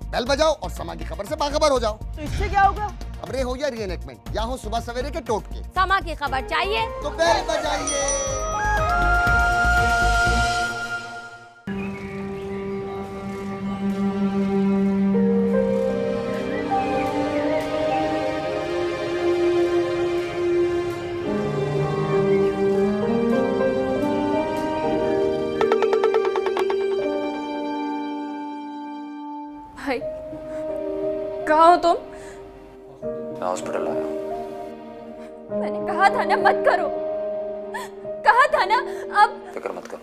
Bell बजाओ और समा की खबर से बाखबर हो जाओ। तो इससे क्या होगा? खबरें हो या रीएनेक्टमेंट या हो सुबह सवेरे के टोटके, समा की खबर चाहिए तो बेल बजाइए। भाई कहाँ हो तुम? मैं हॉस्पिटल आया हूँ। मैंने कहा था ना मत करो, कहा था ना। अब फिक्र मत करो,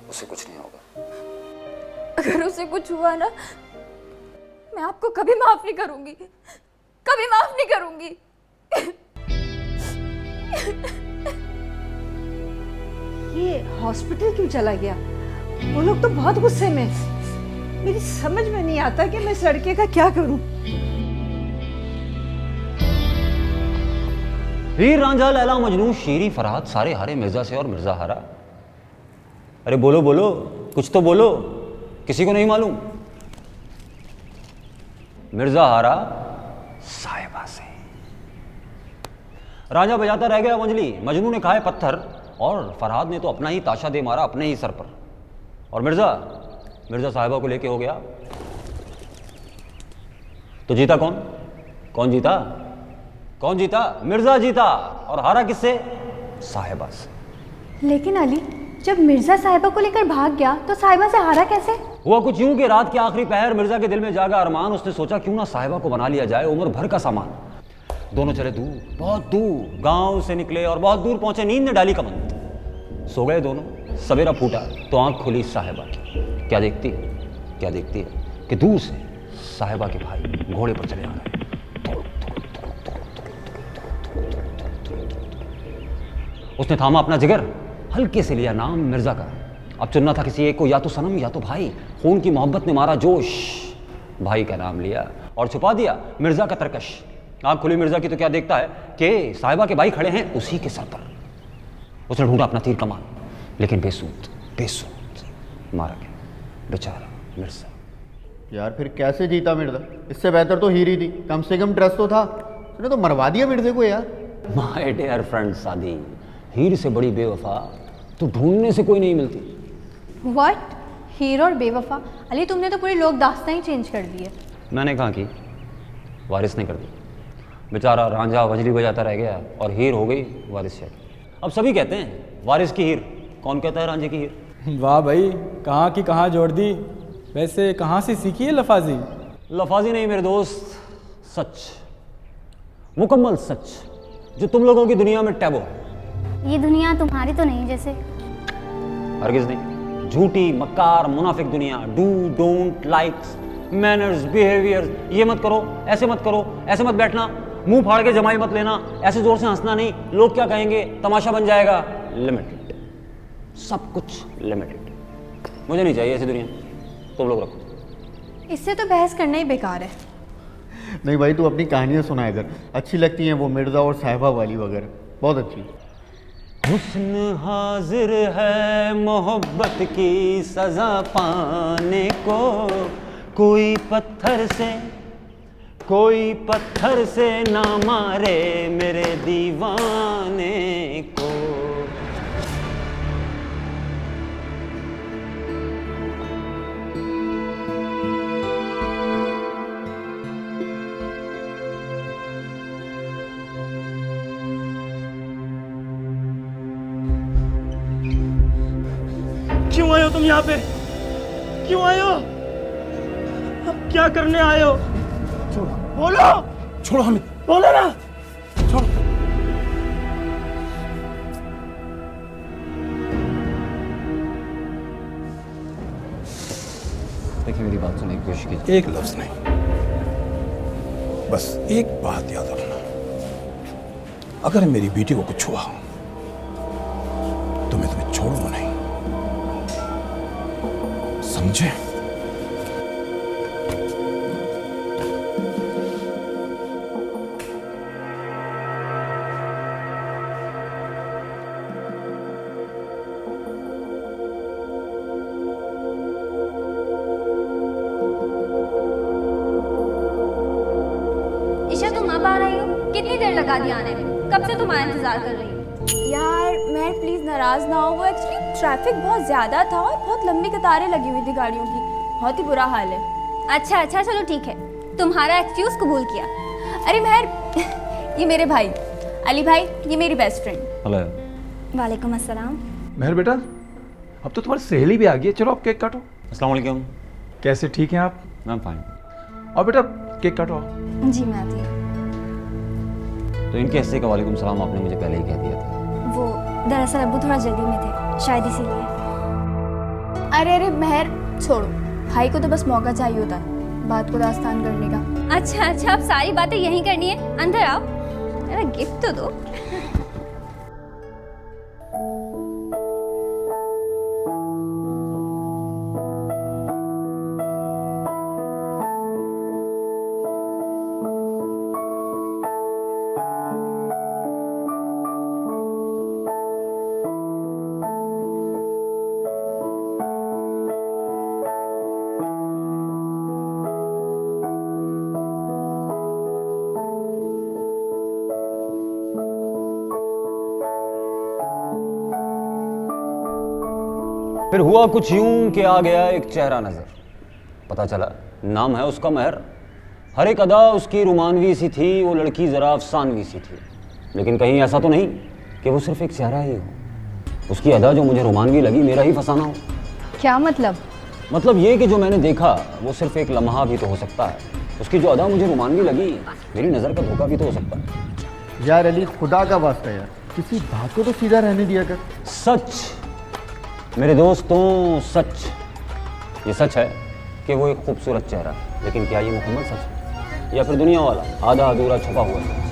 उससे कुछ नहीं होगा। अगर उसे कुछ हुआ ना, मैं आपको कभी माफ नहीं करूंगी, कभी माफ नहीं करूंगी। ये हॉस्पिटल क्यों चला गया? वो लोग तो बहुत गुस्से में। मेरी समझ में नहीं आता कि मैं इस लड़के का क्या करूं। हीर रांझा लैला मजनू शेरी फरहाद सारे हारे मिर्जा से और मिर्जा हारा। अरे बोलो बोलो, कुछ तो बोलो, किसी को नहीं मालूम? मिर्जा हारा साहिबा से। राजा बजाता रह गया मंजली, मजनू ने खाए पत्थर और फरहाद ने तो अपना ही ताशा दे मारा अपने ही सर पर। और मिर्जा साहिबा को लेके हो गया। तो जीता कौन? कौन जीता? कौन जीता? मिर्जा जीता। और हारा किससे? साहिबा से। लेकिन अली, जब मिर्जा साहिबा को लेकर भाग गया तो साहिबा से हारा कैसे? हुआ कुछ यूं कि रात के आखिरी पहर मिर्जा के दिल में जागा अरमान। उसने सोचा क्यों ना साहिबा को बना लिया जाए उम्र भर का सामान। दोनों चले दूर, बहुत दूर, गांव से निकले और बहुत दूर पहुंचे। नींद ने डाली कमंद, सो गए दोनों। सवेरा फूटा तो आंख खुली साहिबा की। क्या देखती है? क्या देखती है कि दूर से साहिबा के भाई घोड़े पर चले आ रहे हैं। उसने थामा अपना जिगर, हल्के से लिया नाम मिर्जा का। अब चुनना था किसी एक को, या तो सनम या तो भाई। खून की मोहब्बत ने मारा जोश, भाई का नाम लिया और छुपा दिया मिर्जा का तरकश। आंख खुली मिर्जा की तो क्या देखता है कि साहिबा के भाई खड़े हैं उसी के सर पर। उसने ढूंढा अपना तीर कमान, लेकिन बेसूद मारा गया बेचारा मिर्जा। यार फिर कैसे जीता मिर्जा? इससे बेहतर तो हीर ही थी, कम से कम ट्रस्ट तो था। उसने तो मरवा दिया मिर्जे को यार। माय डियर फ्रेंड सादी, हीर से बड़ी बेवफा तो ढूंढने से कोई नहीं मिलती। व्हाट? हीर और बेवफा? अली, तुमने तो पूरी लोक दास्तां ही चेंज कर दी है। मैंने कहा कि वारिस ने कर दी। बेचारा रांझा वजली बजाता रह गया और हीर हो गई वारिस शाह। अब सभी कहते हैं वारिस की हीर, कौन कहता है रांझे की हीर? वाह भाई, कहाँ की कहाँ जोड़ दी। वैसे कहाँ से सीखी है लफाजी? लफाजी नहीं मेरे दोस्त, सच, मुकम्मल सच, जो तुम लोगों की दुनिया में टैबू है। ये दुनिया तुम्हारी तो नहीं जैसे? हरगिज नहीं, झूठी मक्कार मुनाफिक दुनिया। Do don't likes manners behaviour, ये मत करो, ऐसे मत करो, ऐसे मत बैठना, मुंह फाड़ के जमाई मत लेना, ऐसे जोर से हंसना नहीं, लोग क्या कहेंगे, तमाशा बन जाएगा। लिमिटेड, सब कुछ लिमिटेड। मुझे नहीं चाहिए ऐसी दुनिया, तुम लोग रखो। इससे तो बहस करना ही बेकार है। नहीं भाई, तू अपनी कहानियां सुनाया कर, अच्छी लगती हैं वो मिर्जा और साहिबा वाली वगैरह, बहुत अच्छी। हुस्न हाजिर है मोहब्बत की सजा पाने को, कोई पत्थर से ना मारे मेरे दीवाने को। क्यों आए हो तुम यहाँ पे? क्यों आए हो? अब क्या करने आए हो? छोड़ो, बोलो। छोड़ो हमें, बोलो ना। छोड़ो। देखिए मेरी बात सुनने की कोशिश कीजिए। एक लफ्ज नहीं, बस एक बात याद रखना, अगर मेरी बेटी को कुछ हुआ तो मैं तुम्हें छोड़ूंगा नहीं, समझे? कितनी देर लगा दी आने में? कब से तुम्हारा इंतजार कर रही हूँ। यार मैं प्लीज़ नाराज़ ना हो, वो एक्चुअली ट्रैफिक बहुत ज़्यादा था और बहुत लंबी कतारें लगी हुई थी गाड़ियों की, बहुत ही बुरा हाल है। अच्छा अच्छा चलो ठीक है, तुम्हारा एक्सक्यूज कबूल किया। अरे महर, ये मेरे भाई अली भाई, ये मेरी बेस्ट फ्रेंड। हेलो। वालेकुम अस्सलाम। महर बेटा, अब तो तुम्हारी सहेली भी आ गई है, चलो आप केक काटो। अस्सलाम वालेकुम। कैसे, ठीक हैं आप? मैं फाइन। और बेटा केक काटो। जी मैं आती हूँ। तो इनके हिस्से का वालेकुम सलाम आपने मुझे पहले ही कह दिया था। वो दरअसल अब्बू थोड़ा जल्दी में थे, शायद इसीलिए। अरे अरे महर छोड़ो, भाई को तो बस मौका चाहिए होता है बात को दास्तान करने का। अच्छा अच्छा, अब सारी बातें यहीं करनी है, अंदर आओ, मेरा गिफ्ट तो दो। फिर हुआ कुछ यूं कि आ गया एक चेहरा नजर, पता चला नाम है उसका महर। हर एक अदा उसकी रुमानवी सी थी, वो लड़की जरा अफसानवी सी थी, लेकिन कहीं ऐसा तो नहीं कि वो सिर्फ एक चेहरा ही हो। उसकी अदा जो मुझे रुमानवी लगी मेरा ही फसाना हो। क्या मतलब? मतलब ये कि जो मैंने देखा वो सिर्फ एक लम्हा भी तो हो सकता है, उसकी जो अदा मुझे रुमानवी लगी मेरी नज़र का धोखा भी तो हो सकता है। यार अली, खुदा का वास्ता यार, किसी बात को तो सीधा रहने दिया कर। सच मेरे दोस्तों, सच ये सच है कि वो एक खूबसूरत चेहरा है, लेकिन क्या ये मुकम्मल सच है या फिर दुनिया वाला आधा अधूरा छुपा हुआ है?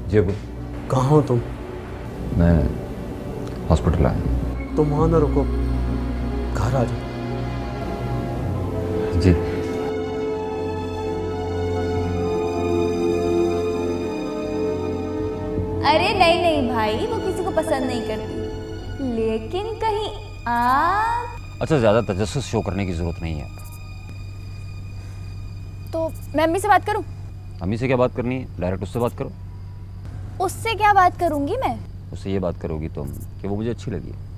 जी कहाँ हो तुम? मैं हॉस्पिटल आया। तुम वहाँ ना रुको, घर आ जाओ। जी अरे नहीं नहीं भाई, वो किसी को पसंद नहीं करती, लेकिन कहीं आप। अच्छा, ज़्यादा तजस्सुस शो करने की ज़रूरत नहीं है। तो मैं अम्मी से बात करूं? अम्मी से क्या बात करनी है, डायरेक्ट उससे बात करो। उससे क्या बात करूंगी मैं? उससे ये बात करोगी तुम कि वो मुझे अच्छी लगी है।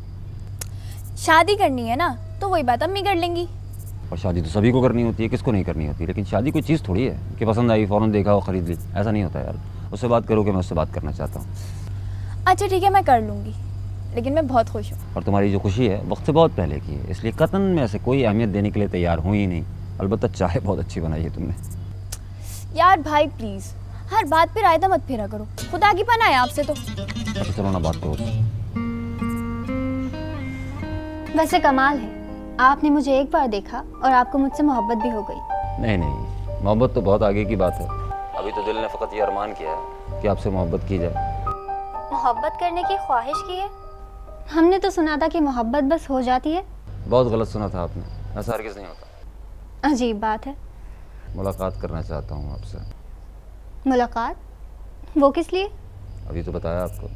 शादी करनी है ना, तो वही बात अम्मी कर लेंगी। और शादी तो सभी को करनी होती है, किसको नहीं करनी होती, लेकिन शादी कोई चीज़ थोड़ी है कि पसंद आई फ़ौरन देखा और ख़रीद ली, ऐसा नहीं होता यार। उससे बात करो कि मैं उससे बात करना चाहता हूँ। अच्छा ठीक है, मैं कर लूँगी, लेकिन मैं बहुत खुश हूँ। और तुम्हारी जो खुशी है वक्त से बहुत पहले की है, इसलिए कतन में ऐसे कोई अहमियत देने के लिए तैयार हुई ही नहीं। अलबत्ता चाय बहुत अच्छी बनाई है तुमने। यार भाई प्लीज़, हर बात पे रायता मत फेरा करो, खुदा की पनाह है आपसे तो। अच्छा चलो ना, बात करो। वैसे कमाल है, आपने मुझे एक बार देखा और आपको मुझसे मोहब्बत भी हो गई। नहीं नहीं, मोहब्बत तो बहुत आगे की बात है। अभी तो दिल ने फ़कत ये अरमान किया है कि आपसे मोहब्बत की जाए। मोहब्बत करने की ख्वाहिश की है? हमने तो सुना था कि मोहब्बत बस हो जाती है। बहुत गलत सुना था आपने, ऐसा हरगिज़ नहीं होता। अजीब बात है। मुलाकात करना चाहता हूँ आपसे। मुलाकात? वो किस लिए? अभी तो बताया आपको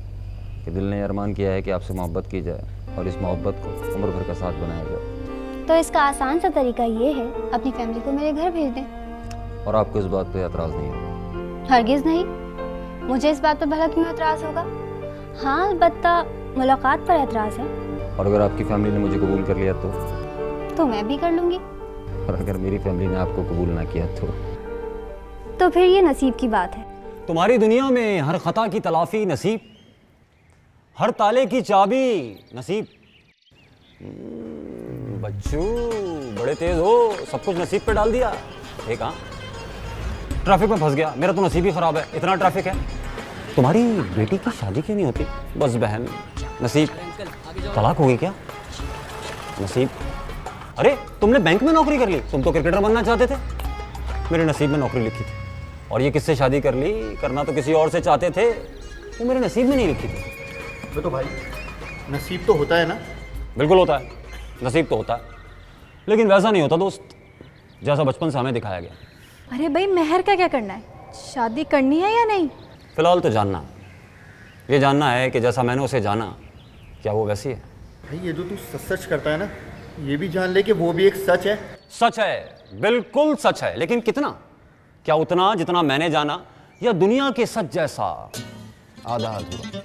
कि दिल ने अरमान किया है कि आपसे मोहब्बत की जाए और इस मोहब्बत को उम्र भर का साथ बनाया जाए। तो इसका आसान सा तरीका ये है, अपनी फैमिली को मेरे घर भेज दें। और आपको इस बात पे एतराज़ नहीं होगा? हरगिज़ नहीं। मुझे इस बात पर भला क्यों एतराज़ होगा? हाँ अलबत्ता मुलाकात पर एतराज़ है। और अगर आपकी फैमिली ने मुझे कबूल कर लिया तो मैं भी कर लूँगी। और अगर मेरी फैमिली ने आपको कबूल ना किया तो फिर ये नसीब की बात है। तुम्हारी दुनिया में हर खता की तलाफी नसीब, हर ताले की चाबी नसीब। बच्चू बड़े तेज हो, सब कुछ नसीब पे डाल दिया। एक हाँ, ट्रैफिक में फंस गया, मेरा तो नसीब ही खराब है, इतना ट्रैफिक है। तुम्हारी बेटी की शादी क्यों नहीं होती? बस बहन, नसीब। तलाक हो गई क्या? नसीब। अरे तुमने बैंक में नौकरी कर ली, तुम तो क्रिकेटर बनना चाहते थे। मेरे नसीब में नौकरी लिखी थी। और ये किससे शादी कर ली? करना तो किसी और से चाहते थे, वो मेरे नसीब में नहीं लिखी थी। तो भाई नसीब तो होता है ना? बिल्कुल होता है, नसीब तो होता है, लेकिन वैसा नहीं होता दोस्त जैसा बचपन से हमें दिखाया गया। अरे भाई महर का क्या करना है, शादी करनी है या नहीं? फिलहाल तो जानना, ये जानना है कि जैसा मैंने उसे जाना क्या वो वैसी है। भाई ये जो तू सच करता है ना, ये भी जान ले कि वो भी एक सच है। सच है, बिल्कुल सच है, लेकिन कितना? क्या उतना जितना मैंने जाना, या दुनिया के सच जैसा आधा अधूरा?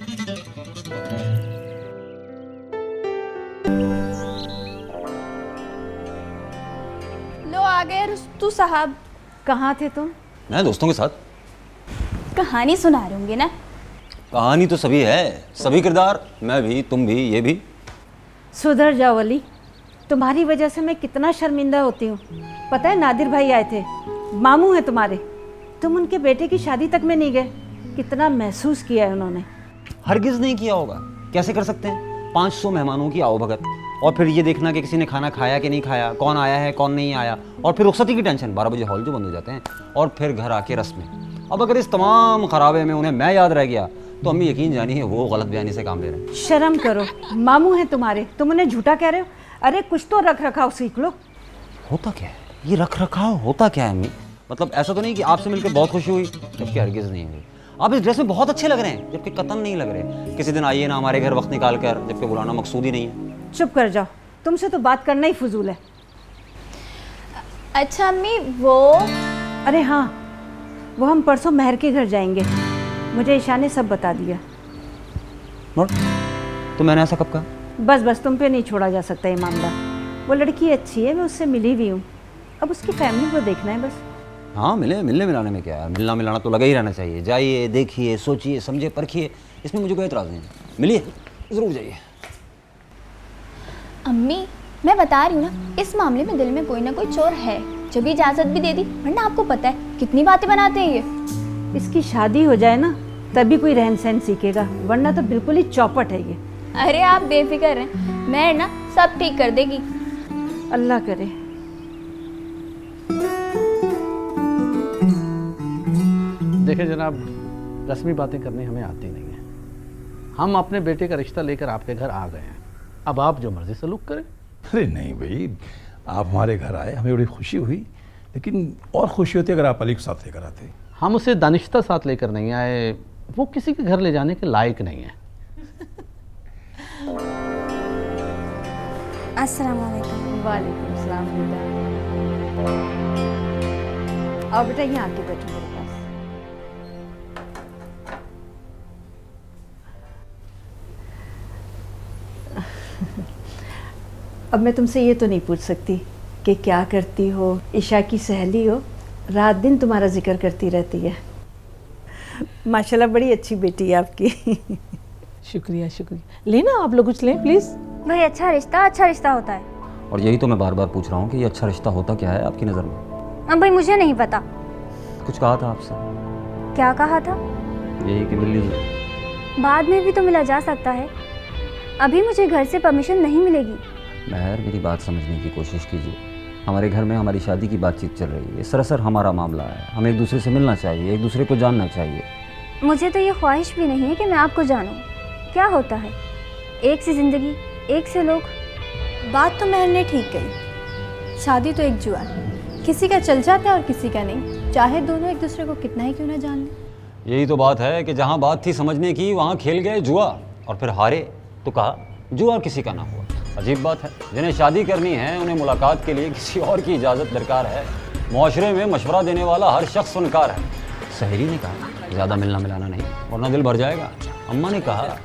लो आ गए रुस्तु साहब। कहाँ थे तुम? मैं दोस्तों के साथ। कहानी सुना रहे होंगे ना? कहानी तो सभी है, सभी किरदार, मैं भी, तुम भी, ये भी। सुधर जाओ अली, तुम्हारी वजह से मैं कितना शर्मिंदा होती हूँ। पता है नादिर भाई आए थे, मामू हैं तुम्हारे, तुम उनके बेटे की शादी तक में नहीं गए। कितना महसूस किया है उन्होंने। हरगिज नहीं किया होगा, कैसे कर सकते हैं? 500 मेहमानों की आओ भगत, और फिर ये देखना कि किसी ने खाना खाया कि नहीं खाया, कौन आया है कौन नहीं आया, और फिर रुखसती की टेंशन, 12 बजे हॉल जो बंद हो जाते हैं, और फिर घर आके रस्में। अब अगर इस तमाम खराबे में उन्हें मैं याद रह गया तो अम्मी यकीन जानिए वो गलत बयानी से काम ले रहे हैं। शर्म करो, मामू हैं तुम्हारे, तुम उन्हें झूठा कह रहे हो। अरे कुछ तो रख रखाव सीख लो। होता क्या है ये रख रखाव? होता क्या है अम्मी? मतलब ऐसा तो नहीं कि आपसे मिलकर बहुत खुशी हुई, जबकि हरगिज नहीं हुई। आप इस ड्रेस में बहुत अच्छे लग रहे हैं, जबकि कतन नहीं लग रहे। किसी दिन आइए ना हमारे घर वक्त निकाल कर, जबकि बुलाना मकसूद ही नहीं है। चुप कर जाओ, तुमसे तो बात करना ही फजूल है। अच्छा अम्मी वो, अरे हाँ, वो हम परसों महर के घर जाएंगे, मुझे ईशा ने सब बता दिया। तो मैंने ऐसा कब कहा? बस बस, तुम पे नहीं छोड़ा जा सकता ये मामला। वो लड़की अच्छी है, मैं उससे मिली भी हूँ, अब उसकी फैमिली को देखना है बस। हाँ मिलने मिलाने में क्या है, मिलना मिलाना तो लगा ही रहना चाहिए। जाइए, देखिए, सोचिए, समझिए, परखिए, इसमें मुझे कोई एतराज़ नहीं है। मिलिए, ज़रूर जाइए। अम्मी मैं बता रही हूँ ना, इस मामले में दिल में कोई ना कोई चोर है, जब इजाज़त भी दे दी, वरना आपको पता है कितनी बातें बनाते हैं ये। इसकी शादी हो जाए ना तभी कोई रहन सहन सीखेगा, वरना तो बिल्कुल ही चौपट है ये। अरे आप बेफिक्र हैं, मैं ना सब ठीक कर देगी। अल्लाह करे। देखिए जनाब, रस्मी बातें करनी हमें आती नहीं है। हम अपने बेटे का रिश्ता लेकर आपके घर आ गए हैं, अब आप जो मर्जी सलूक करें। अरे नहीं भाई, आप हमारे घर आए, हमें बड़ी खुशी हुई, लेकिन और खुशी होती अगर आप अली को साथ लेकर आते। हम उसे दानिश्ता साथ लेकर नहीं आए, वो किसी के घर ले जाने के लायक नहीं है। अस्सलाम वालेकुम। वालेकुम सलाम बेटा। आओ बेटा, यहाँ आके बैठो मेरे पास। अब मैं तुमसे ये तो नहीं पूछ सकती कि क्या करती हो, ईशा की सहेली हो, रात दिन तुम्हारा जिक्र करती रहती है। माशाल्लाह बड़ी अच्छी बेटी है आपकी। शुक्रिया शुक्रिया। लेना आप लोग कुछ लें प्लीज़। भाई अच्छा रिश्ता होता है। और यही तो मैं बार बार पूछ रहा हूँ कि ये अच्छा रिश्ता होता क्या है आपकी नज़र में? अब भाई मुझे नहीं पता। कुछ कहा था आपसे? क्या कहा था? यही कि मिल लीजिए। बाद में भी तो मिला जा सकता है, अभी मुझे घर से परमिशन नहीं मिलेगी। महर, मेरी बात समझने की कोशिश कीजिए। हमारे घर में हमारी शादी की बातचीत चल रही है, सरासर हमारा मामला है, हमें एक दूसरे से मिलना चाहिए, एक दूसरे को जानना चाहिए। मुझे तो ये ख्वाहिश भी नहीं है कि मैं आपको जानूं। क्या होता है, एक सी ज़िंदगी, एक से लोग। बात तो महर ने ठीक कही, शादी तो एक जुआ है, किसी का चल जाता है और किसी का नहीं, चाहे दोनों एक दूसरे को कितना ही क्यों ना जान लें। यही तो बात है कि जहाँ बात थी समझने की, वहाँ खेल गए जुआ, और फिर हारे तो कहा जुआ किसी का ना हुआ। अजीब बात है, जिन्हें शादी करनी है उन्हें मुलाकात के लिए किसी और की इजाज़त दरकार है। मुआशरे में मशवरा देने वाला हर शख्स फनकार है। सहेली ने कहा ज़्यादा मिलना मिलाना नहीं, वरना दिल भर जाएगा। अम्मा ने कहा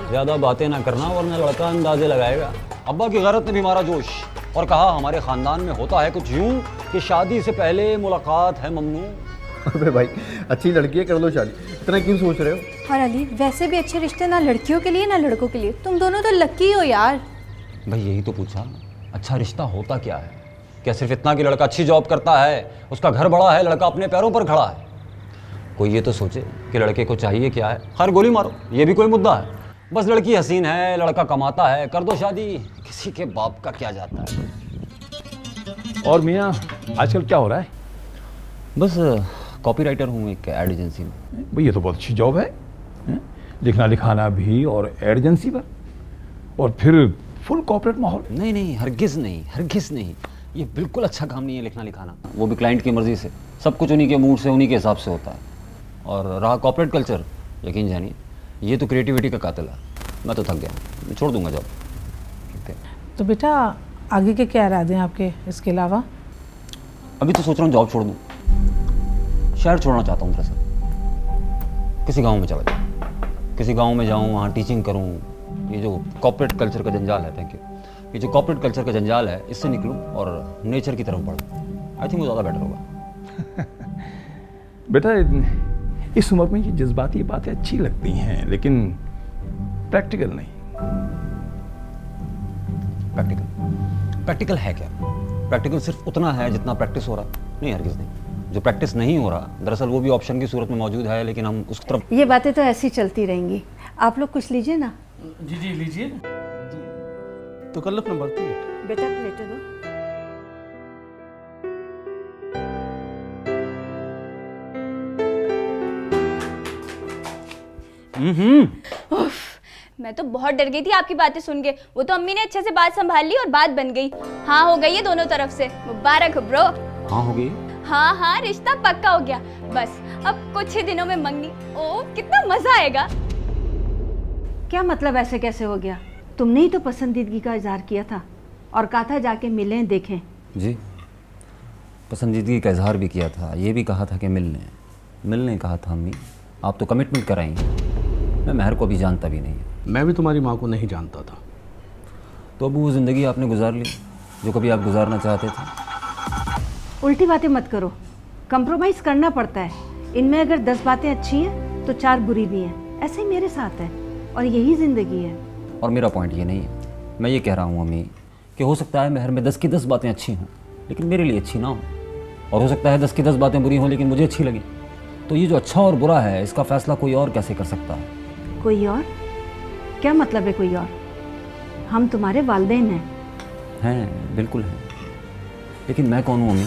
ज़्यादा बातें ना करना, वरना लड़का अंदाजे लगाएगा। अब्बा की गैरत ने भी मारा जोश और कहा हमारे ख़ानदान में होता है कुछ यूँ कि शादी से पहले मुलाकात है ममनू। अबे भाई, अच्छी लड़की है, कर लो शादी, इतना क्यों सोच रहे हो? और अली वैसे भी अच्छे रिश्ते ना लड़कियों के लिए ना लड़कों के लिए, तुम दोनों तो लकी हो यार। भाई यही तो पूछा, अच्छा रिश्ता होता क्या है? क्या सिर्फ इतना कि लड़का अच्छी जॉब करता है, उसका घर बड़ा है, लड़का अपने पैरों पर खड़ा है? कोई ये तो सोचे कि लड़के को चाहिए क्या है। खैर गोली मारो, ये भी कोई मुद्दा है। बस लड़की हसीन है, लड़का कमाता है, कर दो शादी, किसी के बाप का क्या जाता है। और मियाँ आजकल क्या हो रहा है? बस कॉपीराइटर हूँ एक एड एजेंसी में। भाई ये तो बहुत अच्छी जॉब है, लिखना लिखाना भी और एड एजेंसी पर, और फिर फुल कॉर्पोरेट माहौल। नहीं, हरगिज़ नहीं, ये बिल्कुल अच्छा काम नहीं है लिखना लिखाना, वो भी क्लाइंट की मर्जी से। सब कुछ उन्हीं के मूड से, उन्हीं के हिसाब से होता है। और रहा कॉर्पोरेट कल्चर, यकीन जानिए ये तो क्रिएटिविटी का कातिल है। मैं तो थक गया, मैं छोड़ दूंगा जॉब। तो बेटा आगे के क्या इरादे हैं आपके इसके अलावा? अभी तो सोच रहा हूँ जॉब छोड़ दूँ, शहर छोड़ना चाहता हूँ दरअसल। किसी गांव में चला जाऊँ, किसी गांव में जाऊँ, वहाँ टीचिंग करूँ। ये जो कॉर्पोरेट कल्चर का जंजाल है, थैंक यू, ये जो कॉर्पोरेट कल्चर का जंजाल है इससे निकलूँ और नेचर की तरफ बढ़ूँ। आई थिंक वो ज़्यादा बेटर होगा। बेटा इस उम्र में ये जज्बाती बातें अच्छी लगती हैं, लेकिन प्रैक्टिकल नहीं। प्रैक्टिकल है क्या? प्रैक्टिकल सिर्फ उतना है जितना प्रैक्टिस हो रहा नहीं, हरगिज़ नहीं। जो प्रैक्टिस नहीं हो रहा दरअसल वो भी ऑप्शन की सूरत में मौजूद है, लेकिन हम उस तरफ। ये बातें तो ऐसी चलती रहेंगी, आप लोग कुछ लीजिए ना। जी जी लीजिए। तो कल्लफ नंबर 3 बेटा प्लेटें दो। उफ, मैं तो बहुत डर गई थी आपकी बातें सुन के। वो तो अम्मी ने अच्छे से बात संभाल ली और बात बन गई। हाँ हो गई है दोनों तरफ से, मुबारक हो ब्रो। हाँ हो गई। हाँ हाँ रिश्ता पक्का हो गया, बस अब कुछ ही दिनों में मंगनी। ओ कितना मजा आएगा। क्या मतलब ऐसे कैसे हो गया? तुमने ही तो पसंदीदगी का इजहार किया था और कहा था जाके मिलें देखें। जी पसंदीदगी का इजहार भी किया था, ये भी कहा था कि मिलने कहा था अम्मी। आप तो कमिटमेंट कराएंगे। मैं महर को भी जानता भी नहीं। मैं भी तुम्हारी माँ को नहीं जानता था। तो अब वो ज़िंदगी आपने गुजार ली जो कभी आप गुजारना चाहते थे। उल्टी बातें मत करो, कंप्रोमाइज़ करना पड़ता है। इनमें अगर 10 बातें अच्छी हैं तो 4 बुरी भी हैं। ऐसे ही मेरे साथ है और यही ज़िंदगी है। और मेरा पॉइंट ये नहीं है, मैं ये कह रहा हूँ अम्मी कि हो सकता है महर में 10 की 10 बातें अच्छी हों लेकिन मेरे लिए अच्छी ना हो, और हो सकता है 10 की 10 बातें बुरी हों लेकिन मुझे अच्छी लगी। तो ये जो अच्छा और बुरा है इसका फैसला कोई और कैसे कर सकता है? कोई और? क्या मतलब है कोई और? हम तुम्हारे वालिदैन हैं, बिल्कुल हैं, लेकिन मैं कौन हूँ अम्मी?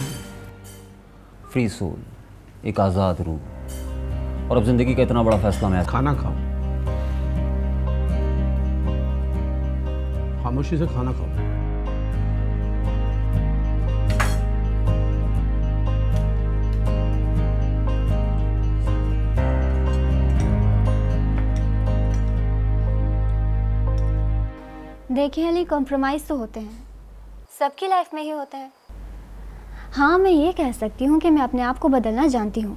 फ्री सोल, एक आज़ाद रूह। और अब ज़िंदगी का इतना बड़ा फैसला मैं। खाना खाओ, खामोशी से खाना खाओ। देखिए अली, कॉम्प्रोमाइज़ तो होते हैं, सबकी लाइफ में ही होता है। हाँ मैं ये कह सकती हूँ कि मैं अपने आप को बदलना जानती हूँ,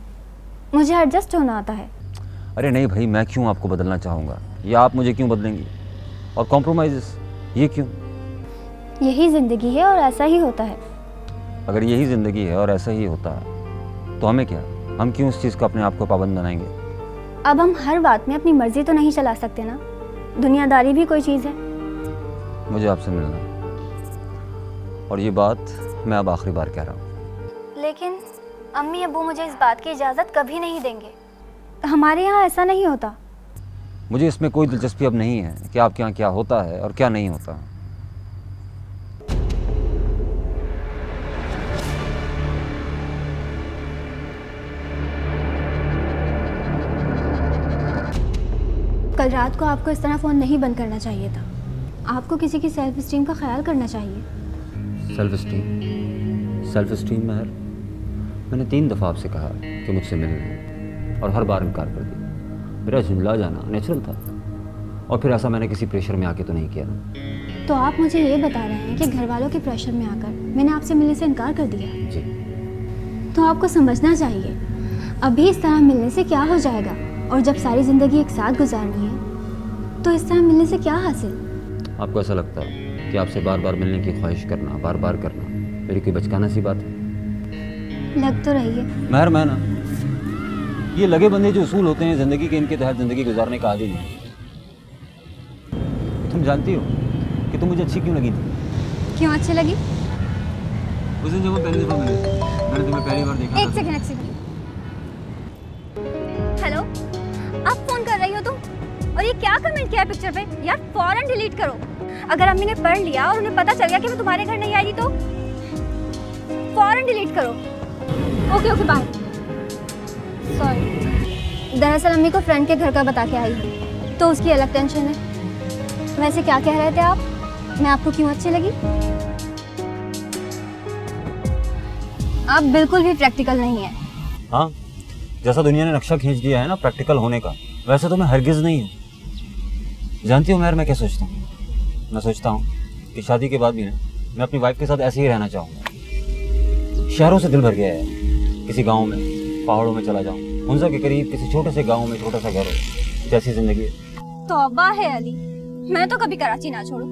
मुझे एडजस्ट होना आता है। अरे नहीं भाई, मैं क्यों आपको बदलना चाहूँगा या आप मुझे क्यों बदलेंगी? और कॉम्प्रोमाइज़ ये क्यों? यही ज़िंदगी है और ऐसा ही होता है। अगर यही ज़िंदगी है और ऐसा ही होता है तो हमें क्या, हम क्यों उस चीज़ को अपने आप को पाबंद बनाएंगे? अब हम हर बात में अपनी मर्जी तो नहीं चला सकते ना, दुनियादारी भी कोई चीज़ है। मुझे आपसे मिलना, और ये बात मैं अब आखिरी बार कह रहा हूँ। लेकिन अम्मी अब्बू मुझे इस बात की इजाज़त कभी नहीं देंगे, हमारे यहाँ ऐसा नहीं होता। मुझे इसमें कोई दिलचस्पी अब नहीं है कि आपके यहाँ क्या होता है और क्या नहीं होता। कल रात को आपको इस तरह फ़ोन नहीं बंद करना चाहिए था। आपको किसी की सेल्फ स्टीम का ख्याल करना चाहिए। सेल्फ स्टीम महर, मैंने 3 दफ़ा आपसे कहा कि मुझसे मिलना और हर बार इनकार कर दिया। मेरा झुंझला जाना नेचुरल था और फिर ऐसा मैंने किसी प्रेशर में आके तो नहीं किया ना। तो आप मुझे ये बता रहे हैं कि घर वालों के प्रेशर में आकर मैंने आपसे मिलने से इनकार कर दिया? जी। तो आपको समझना चाहिए अभी इस तरह मिलने से क्या हो जाएगा, और जब सारी ज़िंदगी एक साथ गुजारनी है तो इस तरह मिलने से क्या हासिल? आपको ऐसा लगता है कि आपसे बार बार मिलने की ख्वाहिश करना, बार बार करना मेरी कोई बचकाना सी बात है? लग तो रही है महर। मैं ना ये लगे बंधे जो उसूल होते हैं ज़िंदगी के, इनके तहत ज़िंदगी गुजारने का आदी नहीं। तुम जानती हो कि तुम मुझे अच्छी क्यों लगी थी? क्यों अच्छी लगी? उस दिन जब हम पहली दफ़ा मिले, मैंने तुम्हें पहली बार देखा। एक सेकंड। हेलो, आप फोन कर रही हो तुम? और ये क्या कमेंट किया है पिक्चर पे? यार फौरन डिलीट करो। अगर अम्मी ने पढ़ लिया और उन्हें पता चल गया कि मैं तुम्हारे घर नहीं आई तो फौरन डिलीट करो। Okay bye. सॉरी, दरअसल अम्मी को फ्रेंड के घर का बता के आई हूँ तो उसकी अलग टेंशन है। वैसे क्या कह रहे थे आप? मैं आपको क्यों अच्छी लगी? आप बिल्कुल भी प्रैक्टिकल नहीं है। हाँ, जैसा दुनिया ने नक्शा खींच दिया है ना प्रैक्टिकल होने का, वैसे तो मैं हरगिज़ नहीं हूँ। जानती हूँ मैर मैं क्या सोचता हूँ? मैं सोचता हूँ कि शादी के बाद भी ना मैं अपनी वाइफ के साथ ऐसे ही रहना चाहूँगा। शहरों से दिल भर गया है, किसी गाँव में पहाड़ों में चला जाऊँ, हुंजा के करीब किसी छोटे से गाँव में छोटा सा घर हो, जैसी जिंदगी है। तौबा है अली, मैं तो कभी कराची ना छोड़ू।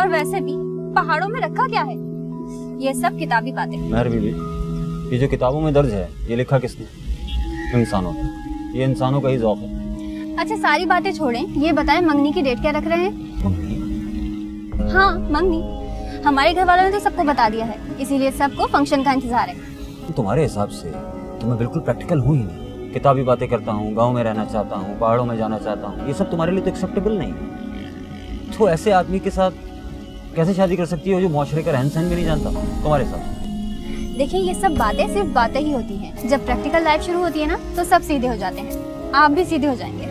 और वैसे भी पहाड़ों में रखा क्या है, ये सब किताबी बातें। महर बीबी, ये जो किताबों में दर्ज है ये लिखा किसने? इंसानों ने। ये इंसानों का ही ज़ौक़ है। अच्छा सारी बातें छोड़ें, ये बताएं मंगनी की डेट क्या रख रहे हैं? हाँ मंगनी, हमारे घर वालों ने तो सबको बता दिया है, इसीलिए सबको फंक्शन का इंतजार है। तुम्हारे हिसाब से तो मैं बिल्कुल प्रैक्टिकल हूँ ही नहीं। किताबी बातें करता हूँ, गाँव में रहना चाहता हूँ, पहाड़ों में जाना चाहता हूँ, ये सब तुम्हारे लिए तो एक्सेप्टेबल नहीं। तो ऐसे आदमी के साथ कैसे शादी कर सकती हो जो मुआशरे का रहन सहन भी नहीं जानता तुम्हारे साथ? देखिए ये सब बातें सिर्फ बातें ही होती हैं। जब प्रैक्टिकल लाइफ शुरू होती है ना तो सब सीधे हो जाते हैं। आप भी सीधे हो जाएंगे।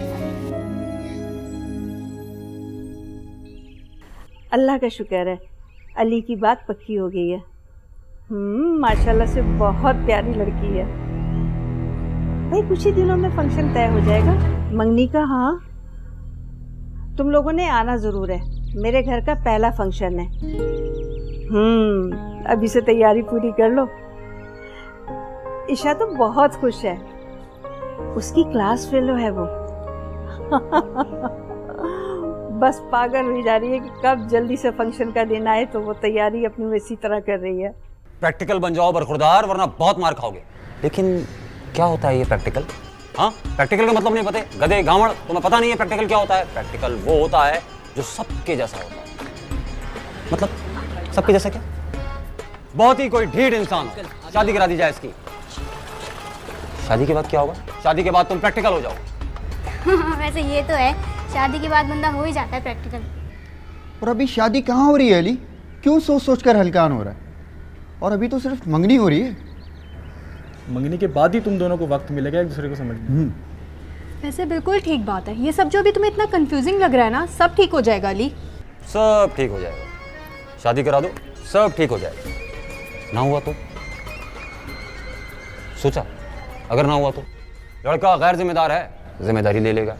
अल्लाह का शुक्र है, अली की बात पक्की हो गई है। माशाल्लाह से बहुत प्यारी लड़की है। भाई कुछ ही दिनों में फंक्शन तय हो जाएगा मंगनी का। हाँ तुम लोगों ने आना ज़रूर है, मेरे घर का पहला फंक्शन है। अभी से तैयारी पूरी कर लो। ईशा तो बहुत खुश है, उसकी क्लास फेलो है वो। बस पागल हुई जा रही है कि कब जल्दी से फंक्शन का दिन आए, तो वो तैयारी अपनी वैसी तरह कर रही है। प्रैक्टिकल बन जाओ बरखुरदार, वरना बहुत मार खाओगे। लेकिन क्या होता है ये प्रैक्टिकल? हाँ प्रैक्टिकल का मतलब नहीं पता? गधे गावड़, तुम्हें पता नहीं है प्रैक्टिकल क्या होता है? प्रैक्टिकल वो होता है जो सबके जैसा होता है। मतलब सबके जैसा क्या? बहुत ही कोई ढीठ इंसान हो, शादी करा दी जाए इसकी। शादी के बाद क्या होगा? शादी के बाद तुम प्रैक्टिकल हो जाओ। वैसे ये तो है, शादी के बाद बंदा हो ही जाता है प्रैक्टिकल। और अभी शादी कहाँ हो रही है अली? क्यों सोच सोच कर हल्कान हो रहा है? और अभी तो सिर्फ मंगनी हो रही है। मंगनी के बाद ही तुम दोनों को वक्त मिलेगा एक दूसरे को समझने। वैसे बिल्कुल ठीक बात है। ये सब जो अभी तुम्हें इतना कंफ्यूजिंग लग रहा है ना, सब ठीक हो जाएगा अली। सब ठीक हो जाएगा, शादी करा दो सब ठीक हो जाएगा। ना हुआ तो सोचा, अगर ना हुआ तो लड़का गैर जिम्मेदार है, जिम्मेदारी ले लेगा,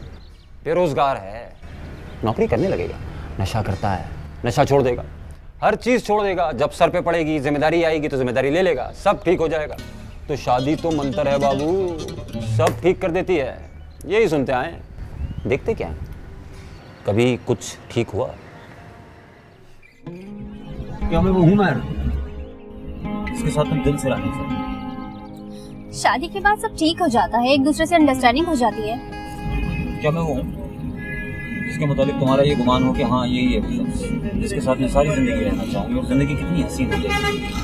बेरोजगार है, नौकरी करने लगेगा, नशा करता है, नशा छोड़ देगा, हर चीज छोड़ देगा। जब सर पे पड़ेगी जिम्मेदारी आएगी तो जिम्मेदारी ले लेगा, सब ठीक हो जाएगा। तो शादी तो मंत्र है बाबू, सब ठीक कर देती है। यही सुनते आए, देखते क्या कभी कुछ ठीक हुआ? क्या मैं वो हूं मैं इसके साथ तुम दिल से रहने से? शादी के बाद सब ठीक हो जाता है, एक दूसरे से अंडरस्टैंडिंग हो जाती है। क्या मैं वो हूं जिसके मुताबिक तुम्हारा ये गुमान हो कि हाँ यही है वो शख्स जिसके साथ मैं सारी जिंदगी रहना चाहूंगी और जिंदगी कितनी हसीन हो जाएगी?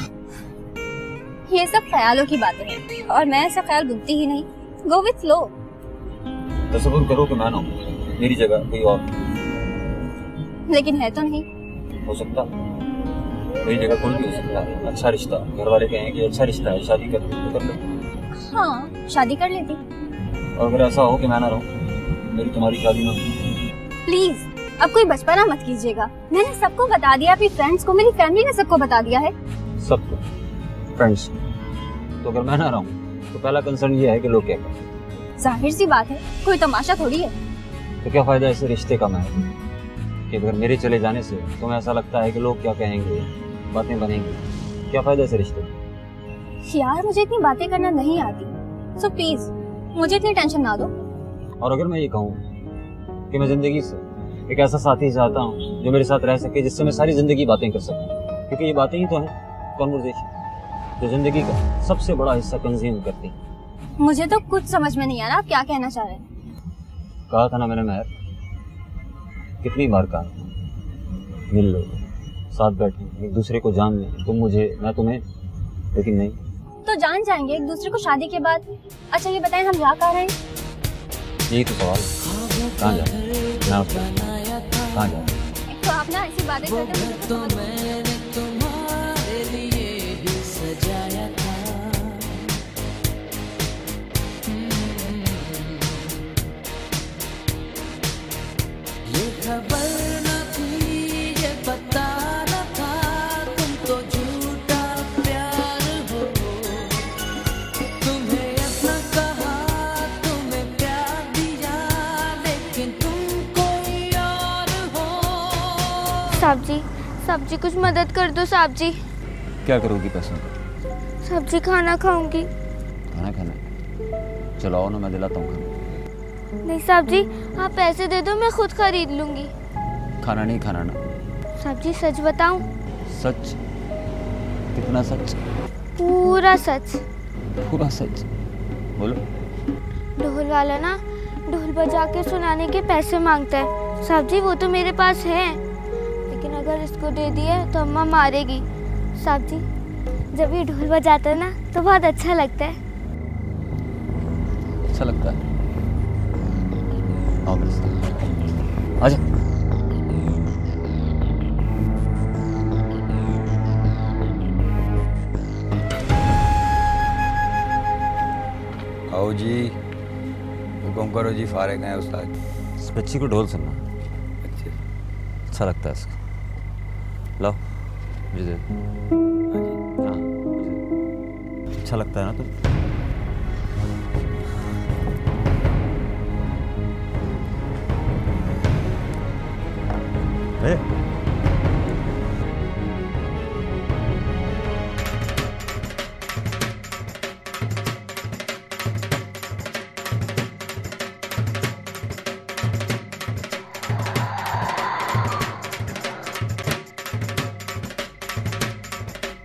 ये सब ख्यालों की बातें हैं और मैं ऐसा ख्याल बुनती ही नहीं। Go with flow. तसव्वुर करो कि मैं ना हूं, मेरी जगह कोई और। लेकिन है तो नहीं। हो सकता मेरी जगह कोई भी हो सकता है। अच्छा रिश्ता, घर वाले कहें कि अच्छा रिश्ता है, शादी कर लो। हाँ शादी कर लेती। और अगर ऐसा हो कि मैं ना रहूं, मेरी तुम्हारी शादी ना हो? प्लीज अब कोई बचपना मत कीजिएगा। मैंने सबको बता दिया, अपनी फ्रेंड्स को, मेरी फैमिली ने सबको बता दिया है। सबको? फ्रेंड्स? तो अगर मैं ना रहूं तो पहला कंसर्न ये है कि लोग क्या कहें। जाहिर सी बात है, कोई तमाशा थोड़ी है। तो क्या फायदा इस रिश्ते का मैं कि अगर मेरे चले जाने से तुम्हें ऐसा लगता है कि लोग क्या कहेंगे, बातें बनेंगी, क्या फायदा इस रिश्ते का? यार मुझे इतनी बातें करना नहीं आती, सो प्लीज मुझे इतनी टेंशन ना दो। और अगर मैं ये कहूँ कि मैं जिंदगी से एक ऐसा साथी चाहता हूँ जो मेरे साथ रह सके, जिससे मैं सारी जिंदगी बातें कर सकूँ, क्योंकि ये बातें ही तो हैं कॉन्वर्सेशन जो जिंदगी का सबसे बड़ा हिस्सा कंज्यूम करती है। मुझे तो कुछ समझ में नहीं आ रहा आप क्या कहना चाह रहे हैं। कहा था ना मैंने महर, कितनी बार कहा, मिल लो, साथ बैठे, एक दूसरे को जान लें, तुम मुझे मैं तुम्हें, लेकिन नहीं। तो जान जाएंगे एक दूसरे को शादी के बाद। अच्छा ये बताएं हम जा कहाँ रहे हैं? यही तो सवाल, कहाँ जा रहे हैं? कहाँ जा रहे हैं? तो आप ना ऐसी बातें करते हैं। खबर न थी ये पता न था तुम तो झूठा प्यार हो, तुम्हें अपना कहा साहब जी, साहब जी कुछ मदद कर दो साहब जी। क्या करोगी पैसों का? साहब जी खाना खाऊंगी। खाना खाना? चलाओ ना, मैं दिलाता हूँ खाना। नहीं साहब जी, आप पैसे दे दो, मैं खुद खरीद लूंगी। खाना नहीं खाना ना? साहब जी सच बताऊं? सच? कितना सच? पूरा सच। पूरा सच? बोलो। ढोल वाला ना ढोल बजा के सुनाने के पैसे मांगता है। साहब जी वो तो मेरे पास है, लेकिन अगर इसको दे दिए तो अम्मा मारेगी। साहब जी जब ये ढोल बजाता है ना तो बहुत अच्छा लगता है। अच्छा लगता है? आओ मेरे साथ। आजा। आओ जी, हुक्म करो जी, फारिग हैं उस्ताद। इस बच्ची को ढोल सुनना अच्छा लगता है इसको। लो मुझे दे। हाँ मुझे अच्छा लगता है ना तुम?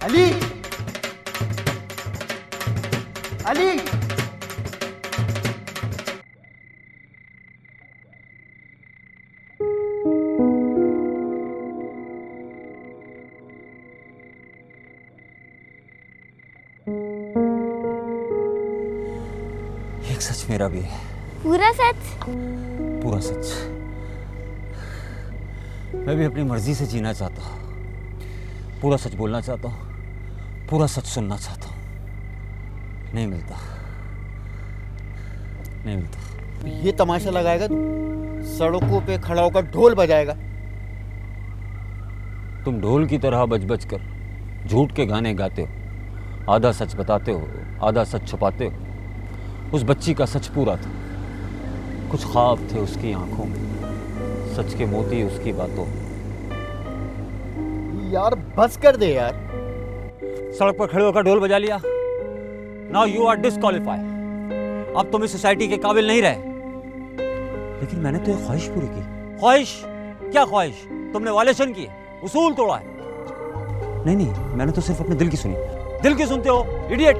अली, अली, एक सच मेरा भी है। पूरा सच? पूरा सच। मैं भी अपनी मर्जी से जीना चाहता हूँ, पूरा सच बोलना चाहता हूँ, पूरा सच सुनना चाहता हूँ। नहीं मिलता, नहीं मिलता। ये तमाशा लगाएगा तू? सड़कों पे खड़ा होकर ढोल बजाएगा? तुम ढोल की तरह बज बज कर झूठ के गाने गाते हो, आधा सच बताते हो, आधा सच छुपाते हो। उस बच्ची का सच पूरा था, कुछ ख्वाब थे उसकी आंखों में, सच के मोती उसकी बातों में। यार बस कर दे यार। सड़क पर खड़े होकर ढोल बजा लिया, नाउ यू आर डिस्क्वालिफाइड। अब तुम इस सोसाइटी के काबिल नहीं रहे। लेकिन मैंने तो एक ख्वाहिश पूरी की। ख्वाहिश? क्या ख्वाहिश? तुमने वायलेशन की है, उसूल तोड़ा है। नहीं नहीं, मैंने तो सिर्फ अपने दिल की सुनी। दिल की सुनते हो इडियट?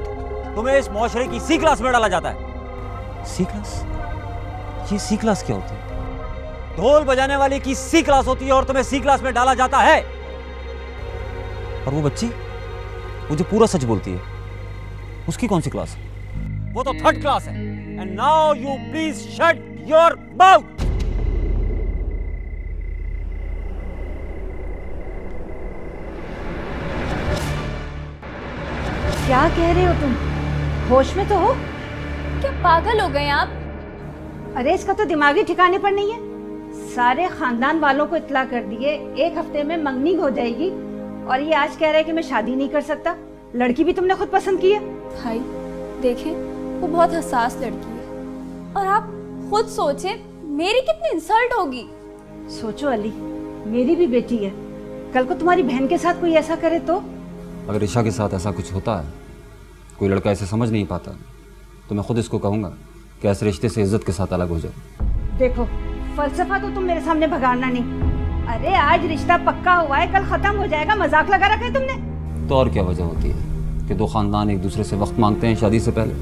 तुम्हें इस मुआशरे की सी क्लास में डाला जाता है। सी क्लास? ये सी क्लास क्या होती है? ढोल बजाने वाले की सी क्लास होती है और तुम्हें सी क्लास में डाला जाता है। और वो बच्ची, वो जो पूरा सच बोलती है, उसकी कौन सी क्लास है? वो तो थर्ड क्लास है। And now you please shut your mouth. क्या कह रहे हो तुम? होश में तो हो? क्या पागल हो गए आप? अरे इसका तो दिमागी ठिकाने पर नहीं है। सारे खानदान वालों को इत्तला कर दिए, एक हफ्ते में मंगनी हो जाएगी, और ये आज कह रहा है कि मैं शादी नहीं कर सकता। लड़की भी तुमने खुद पसंद की है। भाई देखें, वो बहुत हसास लड़की है, और आप खुद सोचें मेरी कितनी इंसल्ट होगी। सोचो अली, मेरी भी बेटी है, कल को तुम्हारी बहन के साथ कोई ऐसा करे तो? अगर ईशा के साथ ऐसा कुछ होता है, कोई लड़का ऐसे समझ नहीं पाता, तो मैं खुद इसको कहूँगा कि ऐसे रिश्ते से इज्जत के साथ अलग हो जाओ। देखो, फलसफा तो तुम मेरे सामने भगाना नहीं। अरे आज रिश्ता पक्का हुआ है, कल खत्म हो जाएगा, मजाक लगा रखा है तुमने। तो और क्या वजह होती है कि दो खानदान एक दूसरे से वक्त मांगते हैं शादी से पहले,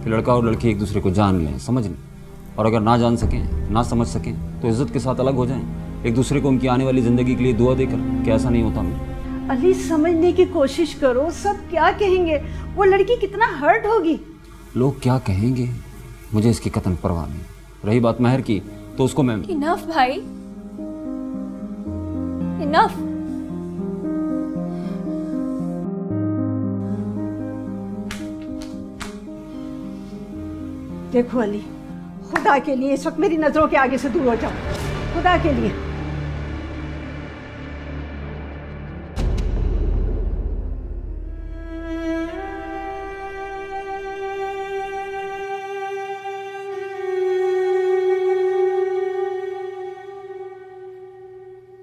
कि लड़का और लड़की एक दूसरे को जान लें, समझ लें, और अगर ना जान सकें, ना समझ सकें, तो इज्जत के साथ अलग हो जाएं, एक दूसरे को उनकी आने वाली जिंदगी के लिए दुआ देकर। क्या ऐसा नहीं होता? मैं अली समझने की कोशिश करो, सब क्या कहेंगे, वो लड़की कितना हर्ट होगी। लोग क्या कहेंगे, मुझे इसकी कतन परवाह नहीं। रही बात महर की, तो उसको मैं इनफ भाई, इनफ। देखो अली, खुदा के लिए इस वक्त मेरी नजरों के आगे से दूर हो जाओ, खुदा के लिए।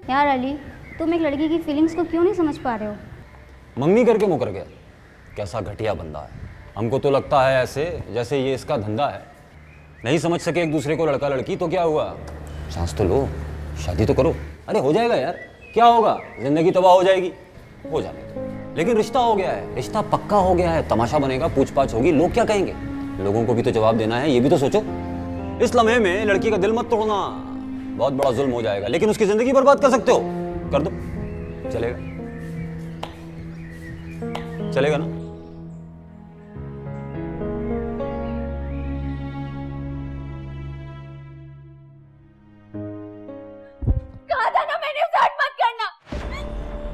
यार अली, तुम एक लड़की की फीलिंग्स को क्यों नहीं समझ पा रहे हो? मंगनी करके मुकर गया। कैसा घटिया बंदा है। हमको तो लगता है ऐसे जैसे ये इसका धंधा है। नहीं समझ सके एक दूसरे को लड़का लड़की तो क्या हुआ, सांस तो लो, शादी तो करो। अरे हो जाएगा यार, क्या होगा, जिंदगी तबाह हो जाएगी, हो जाने दो। लेकिन रिश्ता हो गया है, रिश्ता पक्का हो गया है, तमाशा बनेगा, पूछपाछ होगी, लोग क्या कहेंगे, लोगों को भी तो जवाब देना है, ये भी तो सोचो। इस लम्हे में लड़की का दिल मत तोड़ना, बहुत बड़ा जुल्म हो जाएगा। लेकिन उसकी जिंदगी बर्बाद कर सकते हो, कर दो, चलेगा, चलेगा ना। कहा था ना मैंने उसे हट मत करना,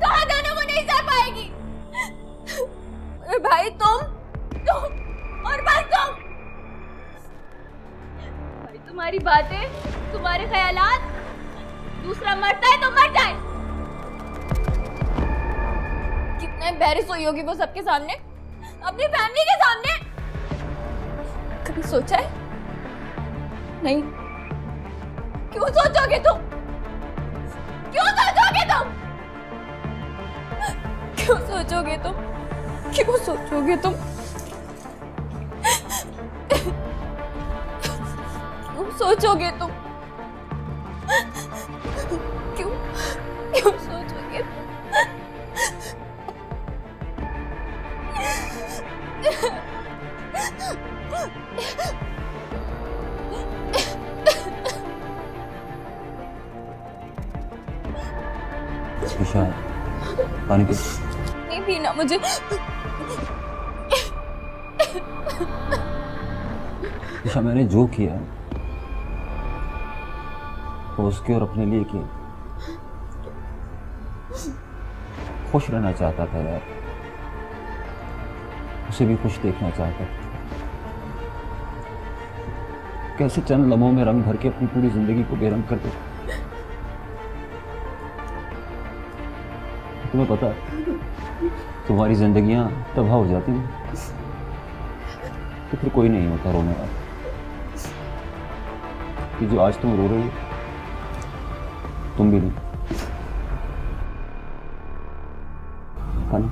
कहा था ना वो नहीं सह पाएगी। अरे भाई तुम और बस तुम, भाई तुम्हारी बातें, तुम्हारे ख्यालात, दूसरा मरता है तो मर जाए। कितना एम्बैरेस हुई होगी वो सबके सामने, अपनी फैमिली के सामने। कभी सोचा है? नहीं। क्यों सोचोगे तुम? क्यों सोचोगे तुम? क्यों सोचोगे तुम? क्यों सोचोगे तुम? क्यों सोचोगे तुम? क्यों क्यों सोचोगे तुम? ईशा, पानी पी। नहीं पीना मुझे। ईशा, मैंने जो किया वो उसके और अपने लिए किया। खुश रहना चाहता था यार, उसे भी खुश देखना चाहता था। कैसे चंद लम्हों में रंग भर के अपनी पूरी जिंदगी को बेरंग कर दे। तुम्हें पता है, तुम्हारी जिंदगियां तबाह हो जाती हैं तो फिर कोई नहीं होता रोने वाला। कि जो आज तुम रो रही हो, तुम भी नहीं, है ना?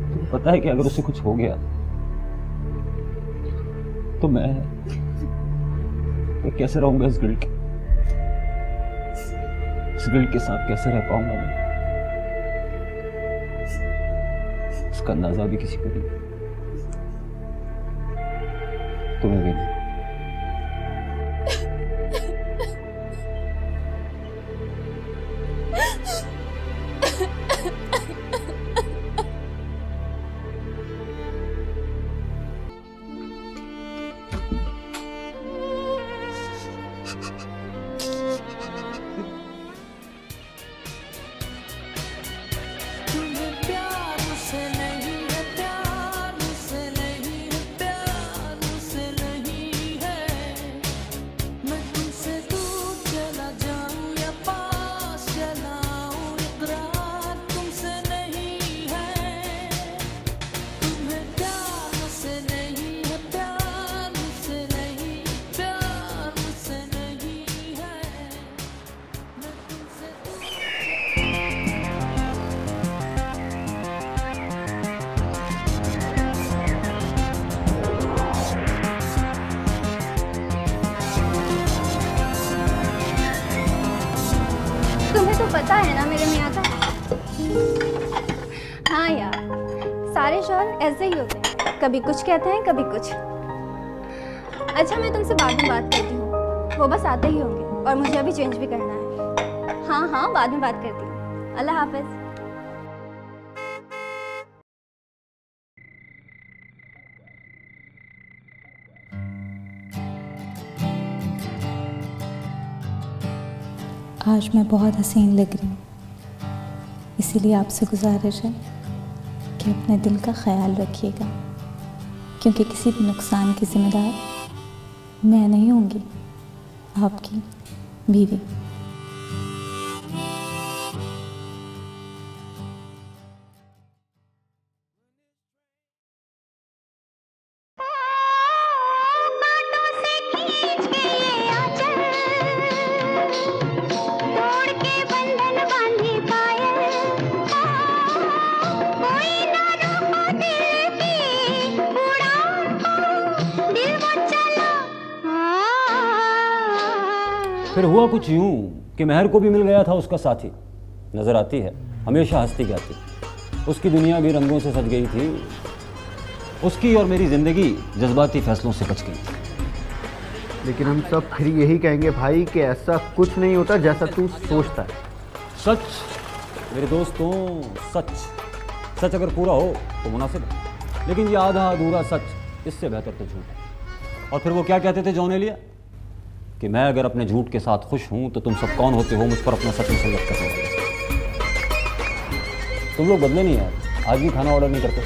तुम्हें पता है कि अगर उसे कुछ हो गया तो मैं कैसे रहूंगा इस गिल्ट के साथ, कैसे रह पाऊंगा मैं? इसका अंदाजा भी किसी को नहीं, तुम्हें भी नहीं। पता है ना मेरे मियाँ का। हाँ यार, सारे शौहर ऐसे ही होते हैं, कभी कुछ कहते हैं कभी कुछ। अच्छा मैं तुमसे बाद में बात करती हूँ, वो बस आते ही होंगे और मुझे अभी चेंज भी करना है। हाँ हाँ बाद में बात करती हूँ, अल्लाह हाफिज। आज मैं बहुत हसीन लग रही हूँ, इसीलिए आपसे गुजारिश है कि अपने दिल का ख्याल रखिएगा, क्योंकि किसी भी नुकसान की जिम्मेदार मैं नहीं होंगी, आपकी बीवी। बातों से फिर हुआ कुछ यूं कि महर को भी मिल गया था उसका साथी। नजर आती है हमेशा हंसती गाती, उसकी दुनिया भी रंगों से सज गई थी। उसकी और मेरी जिंदगी जज्बाती फैसलों से बच गई। लेकिन हम सब फिर यही कहेंगे भाई कि ऐसा कुछ नहीं होता जैसा तू सोचता है। सच मेरे दोस्तों, सच सच अगर पूरा हो तो मुनासिब है, लेकिन ये आधा अधूरा सच इससे बेहतर तो झूठ है। और फिर वो क्या कहते थे जॉन एलिया कि मैं अगर अपने झूठ के साथ खुश हूं तो तुम सब कौन होते हो मुझ पर अपना सच मुसल्लत करने वाले। तुम लोग बदले नहीं यार, आज भी खाना ऑर्डर नहीं करते।